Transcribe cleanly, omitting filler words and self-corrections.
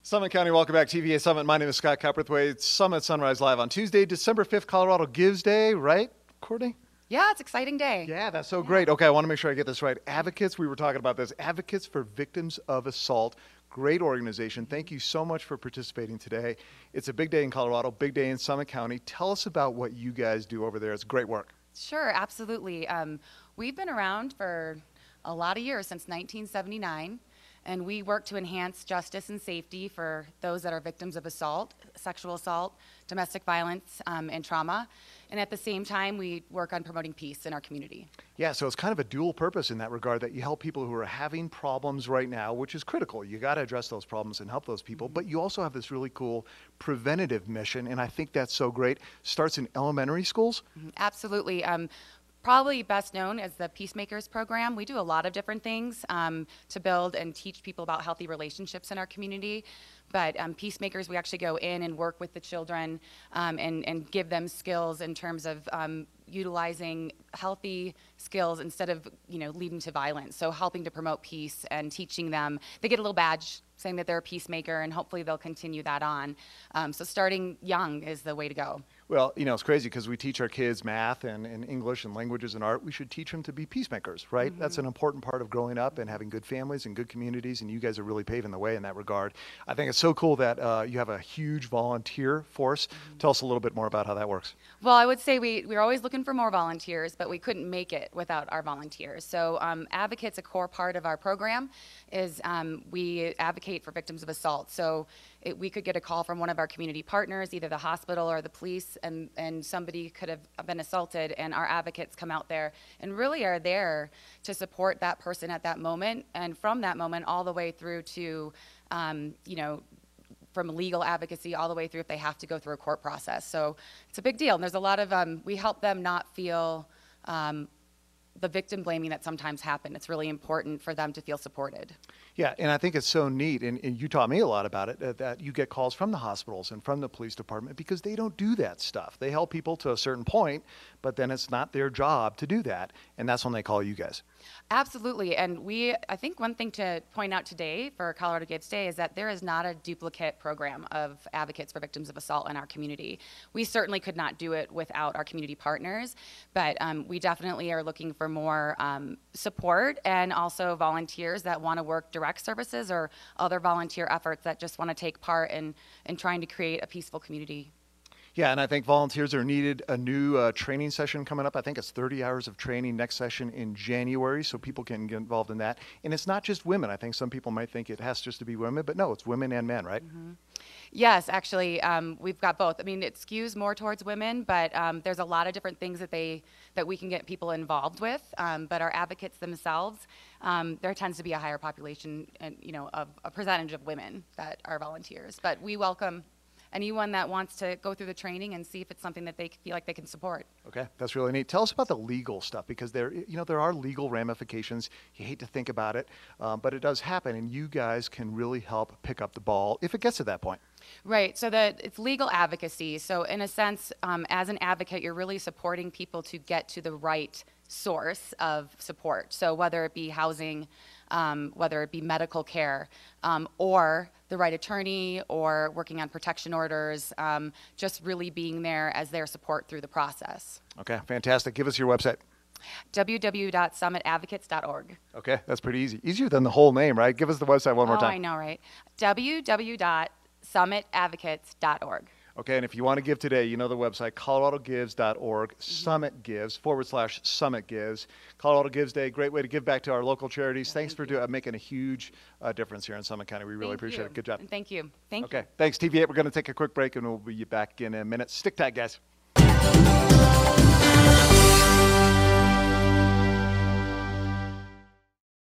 Summit County, welcome back. TVA Summit. My name is Scott Copperthwaite. Summit Sunrise Live on Tuesday, December 5th, Colorado Gives Day, right, Courtney? Yeah, it's an exciting day. Yeah, that's so great. Okay, I want to make sure I get this right. Advocates, we were talking about this. Advocates for Victims of Assault. Great organization. Thank you so much for participating today. It's a big day in Colorado, big day in Summit County. Tell us about what you guys do over there. It's great work. Sure, absolutely. We've been around for a lot of years, since 1979. And we work to enhance justice and safety for those that are victims of assault, sexual assault, domestic violence, and trauma. And at the same time, we work on promoting peace in our community. Yeah, so it's kind of a dual purpose in that regard, that you help people who are having problems right now, which is critical. You got to address those problems and help those people. But you also have this really cool preventative mission, and I think that's so great. Starts in elementary schools? Absolutely. Probably best known as the Peacemakers program. We do a lot of different things to build and teach people about healthy relationships in our community. But Peacemakers, we actually go in and work with the children and give them skills in terms of utilizing healthy skills instead of leading to violence. So helping to promote peace and teaching them. They get a little badge saying that they're a peacemaker, and hopefully they'll continue that on. So starting young is the way to go. Well, it's crazy because we teach our kids math and English and languages and art. We should teach them to be peacemakers, right? That's an important part of growing up and having good families and good communities, and you guys are really paving the way in that regard. I think it's so cool that you have a huge volunteer force. Tell us a little bit more about how that works. Well, I would say we're always looking for more volunteers, but we couldn't make it without our volunteers. So Advocate's a core part of our program is we advocate for victims of assault. So we could get a call from one of our community partners, either the hospital or the police, and somebody could have been assaulted, and our advocates come out there and really are there to support that person at that moment, and from that moment all the way through to, from legal advocacy all the way through if they have to go through a court process. So it's a big deal, and there's a lot of, we help them not feel the victim blaming that sometimes happen. It's really important for them to feel supported. Yeah, and I think it's so neat, and you taught me a lot about it, that you get calls from the hospitals and from the police department because they don't do that stuff. They help people to a certain point, but then it's not their job to do that, and that's when they call you guys. Absolutely, and I think one thing to point out today for Colorado Gives Day is that there is not a duplicate program of advocates for victims of assault in our community. We certainly could not do it without our community partners, but we definitely are looking for more support and also volunteers that want to work direct services or other volunteer efforts that just want to take part in trying to create a peaceful community. Yeah, and I think volunteers are needed. A new training session coming up. I think it's 30 hours of training next session in January, so people can get involved in that. And it's not just women. I think some people might think it has just to be women, but no, it's women and men, right? Yes, actually, we've got both. I mean, it skews more towards women, but there's a lot of different things that we can get people involved with. But our advocates themselves, there tends to be a higher population, and of a percentage of women that are volunteers. But we welcome anyone that wants to go through the training and see if it's something that they feel like they can support. Okay, that's really neat. Tell us about the legal stuff, because there are legal ramifications. You hate to think about it, but it does happen, and you guys can really help pick up the ball if it gets to that point. Right, so it's legal advocacy. So in a sense, as an advocate, you're really supporting people to get to the right source of support. So whether it be housing, whether it be medical care, or the right attorney, or working on protection orders, just really being there as their support through the process. Okay, fantastic. Give us your website. www.summitadvocates.org. Okay, that's pretty easy. Easier than the whole name, right? Give us the website one more time. Oh, I know, right? www.summitadvocates.org. Okay, and if you want to give today, the website, coloradogives.org, Summit Gives, /Summit Gives. Colorado Gives Day, great way to give back to our local charities. Thanks for making a huge difference here in Summit County. We really appreciate it. Good job. Thank you. Thank you. Okay, thanks, TVA. We're going to take a quick break, and we'll be back in a minute. Stick tight, guys.